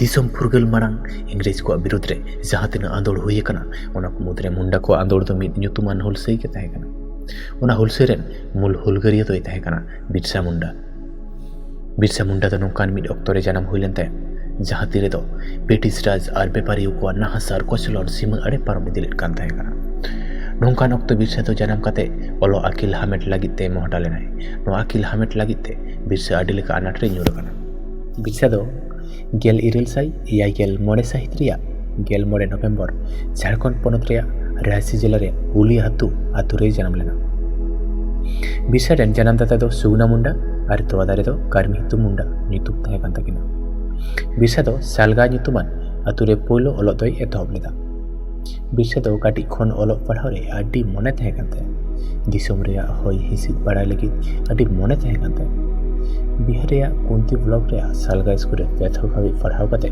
दिसम फुरगल मांग इंग्रेज को विरोध रे जहाँ तीन आंदोड़ हुई मुद्रे मुंडा को आंदोड़ तो मिद ᱧᱩᱛᱩᱢᱟᱱ हुलसई के तहेकना हुलसई रेन मूल हुलगरिया तो तहेकना बिरसा मुंडा तो नौकान मिद अक्तरे जन्म हुई लेन जहाँ तीरे तो ब्रिटिश राज और बेपारी को नाहासार कोचलन सीमा अड़े पारम इदिलेट कान तहेकना नौकान अक्तो बिरसा तो जन्म काते ओलो आकिल हामेट लागिते मोहटा लेनाय नो आकिल हामेट लागिते बिरसा आडी लेका आनाट रे ᱧᱩᱨ बिरसा दो गेल इरेल साई एयाय गेल मोड़े साहित रिया गेल मोड़े नवेम्बर झारखंड पनत रिया रायसी जिला रे उली आतु रे जन्म लेना। बिरसा रेन जन्मदाता दो सुगना मुंडा और तोवादारे दो कारमिहितु मुंडा ᱧᱩᱛᱩᱢ तहे कान ताकिना। बिरसा दो सालगा ᱧᱩᱛᱩᱢᱟᱱ आतु रे पोलो ओलो दोय एतहब लेदा। बिरसा दो काटी खन ओलो पढ़ाव रे आडी मने तहे कान ताया दिसोम रेया होय हिसिद बाड़ाय लगिद आडी मने तहे कान ताया। बिहार रे कुंती ब्लॉक रे सालगा स्कूल रे प्रथम भावे पढ़ाव कते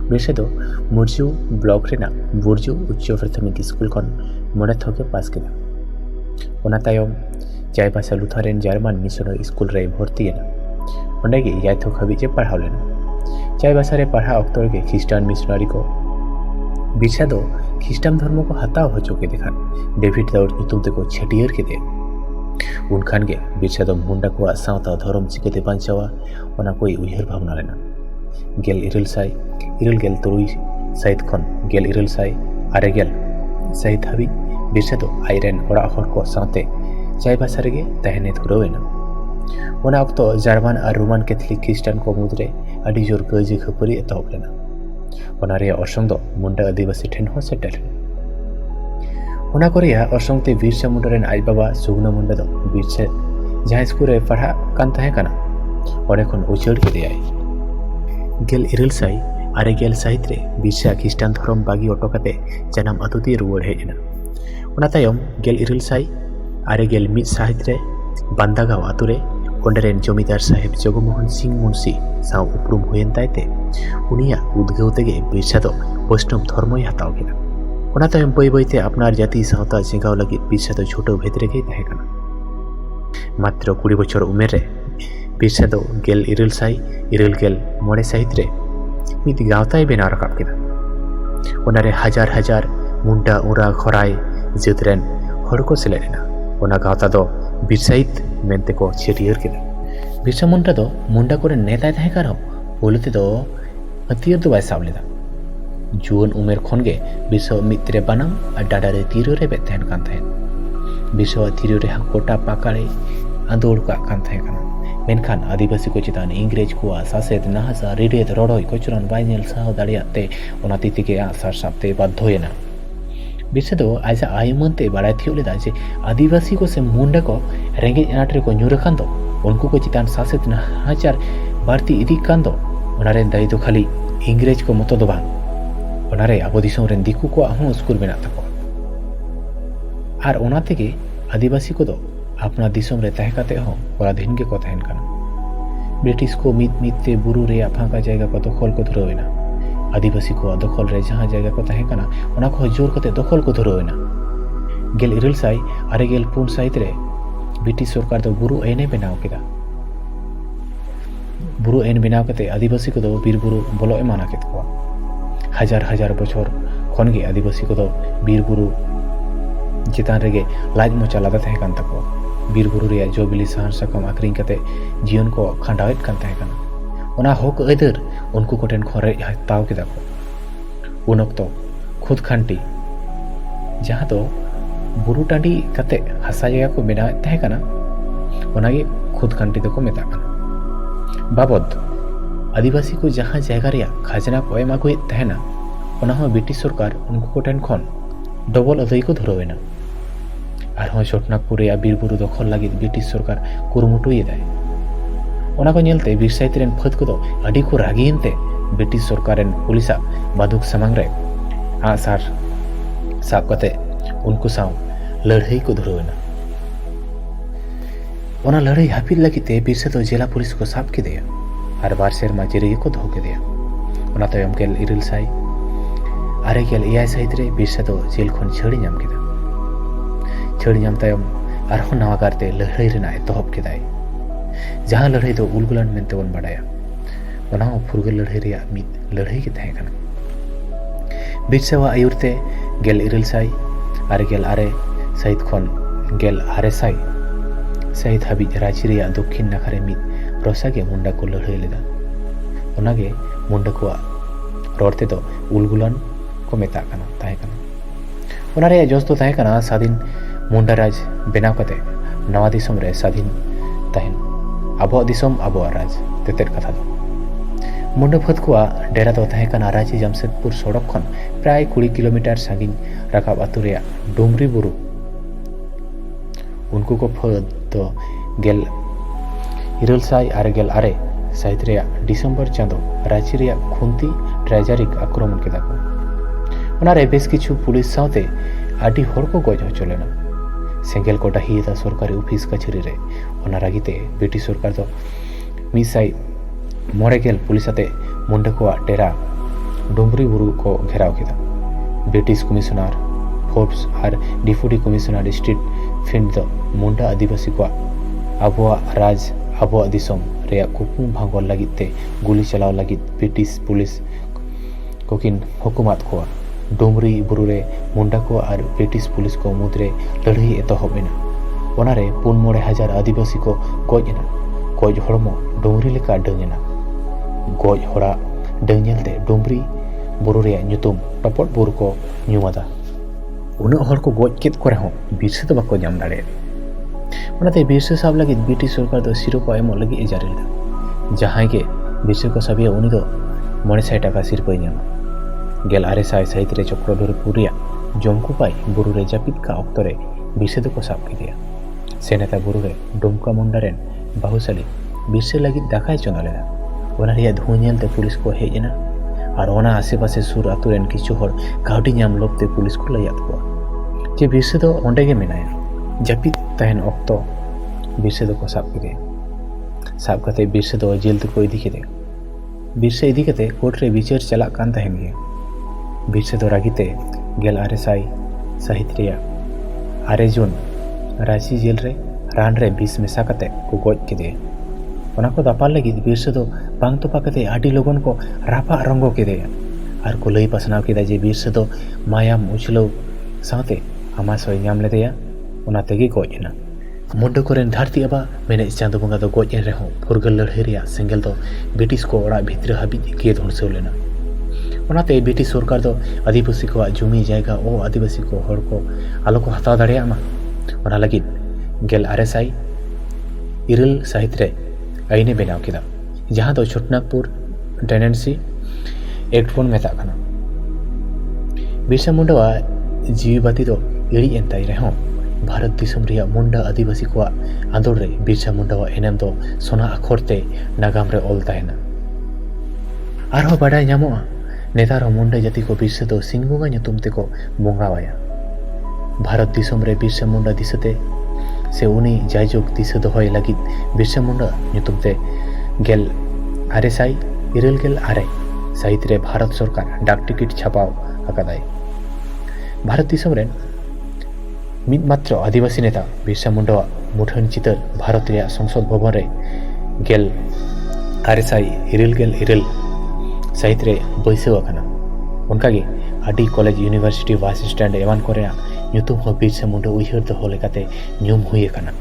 बिरसा दो मुरजू ब्लॉक रेना बुरजू उच्च प्राथमिक स्कूल खन मोड़े थके पास केदा। ओना तायम Chaibasa Lutheran German missionary school रे भर्ती एना ओंडे गे याय थक हाबि जे पढ़ाव लेना। चायबासा रे पढ़ा अक्तो रे ख्रिस्टान मिशनरी को बिरसा दो ख्रिस्टान धर्म को हताव हचो के देखान डेविड दाउड ᱧᱩᱛᱩᱢ तेको छटियर के दे उनखान गे बिरसा दो मुंडा को सावता धर्म चिकेते बांचावा ओना कोई उयहर भावना लेना। गेल इरेल साई इरेल गेल तुरुई साइद खन गेल इरेल साई आरे गेल साइद हाबि बिरसा दो आइरेन ओड़ा हर को सावते चायबासा रेगे तहने धुरवेना। ओना अक्तो जार्मान और रोमान कैथलिक ख्रिस्टान को मुद्रे आडी जोर गजे खपरी एतहब लेना। ओना रे अर्संग दो मुंडा आदिवासी ठेन हो सेटल ओना को रेया अर्संग ते बिरसा मुंडा रेन आज बाबा सुगना मुंडा दो बिरसा जहाँ स्कूल रे पढ़ा कान तहे काना ओडे खन उछाड़ के देयाय। गेल इरेल साई आरे गेल साहित रे बिरसा ख्रिस्टान धर्म बागी अटो काते जन्म आतु ती रुवाड़ हेजना। ओना तायम गेल इरेल साई आरे गेल मिद साहित रे बांदागाव आतु रे ओंडेरेन जमीदार साहेब जगमोहन सिंह मुंशी साव उपरुम हुयेन तायते उनिया उद्गाव तेगे बिरसा दो वैष्णव धर्मय हताव केदा। ओना तायम बय बयते अपनार जाति सावता जेगाव लगिद बिरसा दो छोटो भेद रेगे तहेकाना। मात्र 20 बछर उमेर रे बिरसा दो गेल इरेल साई इरेल गेल मोड़े साहित रे मिद गावताय बेनाव राकाब केदा। ओनारे हजार हजार मुंडा उरा खराय जेतरेन हड़ को सेलेदना। ओना गावता दो बिरसाइत मेनते को छटियर केदा। बिरसा मुंडा दो मुंडा कोरे नेताय तहे कार पोलते दो हथियार दो बाय साब लेदा। जुवन उमेर खन गे बिरसा मित्रे बानाम और डाडारे तीरो रे बेतहन कान तहे। बिरसा तीरो रे कोटा पाकारे आंदोड़ का कान तहे काना। मेनखान आदिवासी को चितान इंग्रेज को सासेत नाहासा रेडियत रड़ोय कोचरन बाय नेल साव दाड़ियाते ओना तितिके आसार साबते बाध्ययना। बिरसा दो आजा आयुमनते बाड़ाय थियो लेदा जे आदिवासी को से मुंडा को रेंगे अनाट रे को ᱧᱩᱨᱟᱠᱟᱱ दो उनको को चितान सासेत नाहाचार बारती इदी कान दो ओनारे दाई दो खाली इंग्रेज को मतो दो बांग ओनारे आबो दिसोम रेन दिकु को आहों स्कूल मेना तको आर ओना तेगे आदिवासी को दो अपना दिसोम रे तहे काते हो पराधीन के को तहन काना। ब्रिटिश को मित ते बुरु रे फांका जायगा को दखल को धुरवेना। आदिवासी को दखल रे जहाँ जायगा को तहे काना ओना को जोर कते दखल को धुरवेना। गेल इरेल साई आरे गेल पुन साहित रे ब्रिटिश सरकार दो बुरु आईने बनाव केदा। बुरु आईन बनाव कते आदिवासी को दो बीर बुरु बोलो एमाना केत को हजार हजार बछर खन गे आदिवासी को दो बीर बुरु चितान रेगे लाज मोचा लादा तहे कान तको। बीर बुरु रे जो बिली साहन सकम आक्रिंग कते जीवन को खांडावेत कान तहे काना। ओना हक अदर उनको कोटेन खरे ताव केदा को। उन अक्तो खुद खांटी जहाँ तो बुरु टांडी कते हसा जगह को बेना तहे काना ओनागे खुद खांटी दो को मेता काना। बाबद आदिवासी को जहाँ जगह रे खाजना को एम आगुए तहेना ओना हो ब्रिटिश सरकार उनको कोटेन खन डबल अदय को धुरवेना। आरहों छोटनागपुर रे बीर बुरु दखल लगिद ब्रिटिश सरकार कुरुमुटुयेदाय। ओना को नेलते बिरसाइत रेन फद को दो अडी को रागीनते ब्रिटिश सरकार रेन पुलिसा बादुक समांग रे आसार साब कते उनको साव लड़ाई को धुरवेना। ओना लड़ाई हाफिल लगिते बिरसा दो जिला पुलिस को साब के देया और बार सेरमा जेरे को धो के देया। ओना तायम गेल इरेल साई आरे गेल एयाय साहित रे बिरसा दो जेल खन छड़ी नाम केदा। छड़ी नाम तायम आरहों नवा कारते लड़ाई रेना एतहब केदाय जहाँ लड़ाई दो उलगुलान मेनते बन बाडाया। ᱚᱱᱟ ᱦᱚᱸ ᱯᱷᱩᱨᱜᱟᱹᱞ ᱞᱟᱹᱲᱦᱟᱹᱭ ᱨᱮᱭᱟᱜ ᱢᱤᱫ ᱞᱟᱹᱲᱦᱟᱹᱭ ᱜᱮ ᱛᱟᱦᱮᱸ ᱠᱟᱱᱟ। ᱵᱤᱨᱥᱟᱣᱟᱜ ᱟᱹᱭᱩᱨ ᱛᱮ 1896 ᱥᱟᱹᱦᱤᱛ ᱠᱷᱚᱱ 1900 ᱥᱟᱹᱦᱤᱛ ᱦᱟᱹᱵᱤᱡ ᱨᱟᱸᱪᱤ ᱨᱮᱭᱟᱜ ᱫᱚᱠᱷᱤᱱ ᱱᱟᱠᱷᱟ ᱨᱮ ᱢᱤᱫ ᱨᱚᱥᱟᱜᱮ ᱢᱩᱱᱰᱟ ᱠᱚ ᱞᱟᱹᱲᱦᱟᱹᱭ ᱞᱮᱫᱟ। ᱚᱱᱟᱜᱮ ᱢᱩᱱᱰᱟ ᱠᱚᱣᱟᱜ ᱨᱚᱲ ᱛᱮᱫᱚ ᱩᱞᱜᱩᱞᱟᱱ ᱠᱚ ᱢᱮᱛᱟᱜ ᱠᱟᱱᱟ ᱛᱟᱦᱮᱸ ᱠᱟᱱᱟ। ᱚᱱᱟ ᱨᱮᱭᱟᱜ ᱡᱚᱥ ᱫᱚ ᱛᱟᱦᱮᱸ ᱠᱟᱱᱟ ᱥᱟᱹᱫᱷᱤᱱ ᱢᱩᱱᱰᱟ ᱨᱟᱡᱽ ᱵᱮᱱᱟᱣ ᱠᱟᱛᱮ ᱱᱟᱣᱟ ᱫᱤᱥᱚᱢ ᱨᱮ ᱥᱟᱹᱫᱷᱤᱱ ᱛᱟᱦᱮᱱ, ᱟᱵᱚᱣᱟᱜ ᱫᱤᱥᱚᱢ ᱟᱵᱚᱣᱟᱜ ᱨᱟᱡᱽ ᱛᱮᱛᱮᱫ ᱠᱟᱛᱷᱟ ᱫᱚ। मुंडा फत को डेरा दो तहकना रांची जमशेदपुर सड़क खन प्राय 20 किलोमीटर सागिन राकाब आतु रे डुमरी बुरु उनको को फत दो गेल 1998 साहित रे डिसेम्बर चांदो रांची रे खुंती ट्रेजरिक आक्रमण केदा को ओना रे बेस किछु पुलिस साथे आडी हर को गज होचलेना सेंगेल को डाहिदा सरकारी ऑफिस कचहरी रे ओना रागिते ब्रिटिश सरकार दो मिसाई मोरेगेल पुलिस आते मुंडा को डेरा डुमरी बुरु को घेराव किया। ब्रिटिश कमिश्नर फोर्ब्स और डिप्टी कमिश्नर स्ट्रीट फिंड द मुंडा आदिवासी को आबुआ राज आबुआ दिसोम रे कुकुम भांगोल लगिते गुली चलाव लगित ब्रिटिश पुलिस कोकिन हुकुमत को डुमरी बुरु रे मुंडा को और ब्रिटिश पुलिस को मुद्रे लड़ाई एतहबेना ओनारे 4,000 आदिवासी को गजना गज हड़मो डुमरी लेका डंगना गज हड़ा डंगलते डुमरी बुरु रे ᱧᱩᱛᱩᱢ टपट बुरु को ᱧᱩᱢᱟᱫᱟ उन हर को गज केत को रहो बिरसा तो बाको जाम दाड़े ओनाते बिरसा साब लगी ब्रिटिश सरकार दो सिरपा एम लगी एजारे लेदा जहां के बिरसा को साबिया उनी दो 900 टाका सिरपा ᱧᱟᱢᱟ 1900 साहित रे चक्रधरपुर रे जमकुपाई बुरु रे जापित का ऑक्टो रे बिरसा को साब किदिया सेनेता बुरु रे डुमका मुंडारेन बाहुसाली बिरसा लगी दाकाय चोना लेदा ओना रे धुनियलते पुलिस को हेजना और ओना आसेपासे सुर आतुरेन किछु हर काउडी नाम लोबते पुलिस को लयात को जे बिरसा दो ओंडे गे मेनाया जापित तहन ऑक्टो बिरसा दो को साब किदे साब कते बिरसा दो जेल को इदी किदे बिरसा इदी कते कोर्ट रे विचार चला कान तहन गे बिरसा दो रागिते 1900 साहित रे 8 जून रांची जेल रे रान रे 20 मेसा कते को गज किदे ओना को दापाल लगी बिरसा दो बांग तो पाकते आडी लोगन को रापा रंगो केदे और को लई पसनाव केदा जे बिरसा दो मायाम उछलो साथे आमासय नाम लेदेया ओना तेगे गजना मुंडा कोरेन धरती अबा मेने चांदो बंगा दो गजन रेहो फुरगल लड़ाई रिया सेंगेल दो ब्रिटिश को ओड़ा भितर हाबी के धुनसौ लेना ओनाते ब्रिटिश सरकार दो आदिवासी को जमी जायगा ओ आदिवासी को हर को आलो को हताव दाड़िया मा ओना लगी 1900 साहित रे आईने बनाव किदा जहां दो छोटनागपुर टेनेंसी एक्ट बन मेता खाना बिरसा मुंडा जीवी बाती दो इड़ी एंताई रहो भारत दिसम रिया मुंडा आदिवासी को आंदोल रे बिरसा मुंडा एनेम दो सोना अखरते नागाम रे ऑल ताहेना आरो बाडाय ᱧᱟᱢᱚᱜᱼᱟ नेतार मुंडा जाति को बिरसा दो सिंगबोंगा ᱧᱩᱛᱩᱢ ᱛᱮᱠᱚ ᱵᱚᱸᱜᱟᱣᱟᱭᱟ भारत दिसम रे बिरसा मुंडा दिसते से उनी जायजोग दिशा दोहय लगित बिरसा मुंडा ᱧᱩᱛᱩᱢ ᱛᱮ 1996 साहित रे भारत सरकार डाक टिकट छापाव अकादाय भारत दिसम रेन मिद मात्र आदिवासी नेता बिरसा मुंडा मुठन चितर भारत रे संसद भवन रे 1996 साहित रे बैसाव अकाना उनकागे आडी कॉलेज यूनिवर्सिटी बस स्टैंड एमान कोरेना ᱧᱩᱛᱩᱢ ᱦᱚᱸ बिरसा मुंडा उयहर दोहो लेकाते ᱧᱩᱢ हुई अकाना।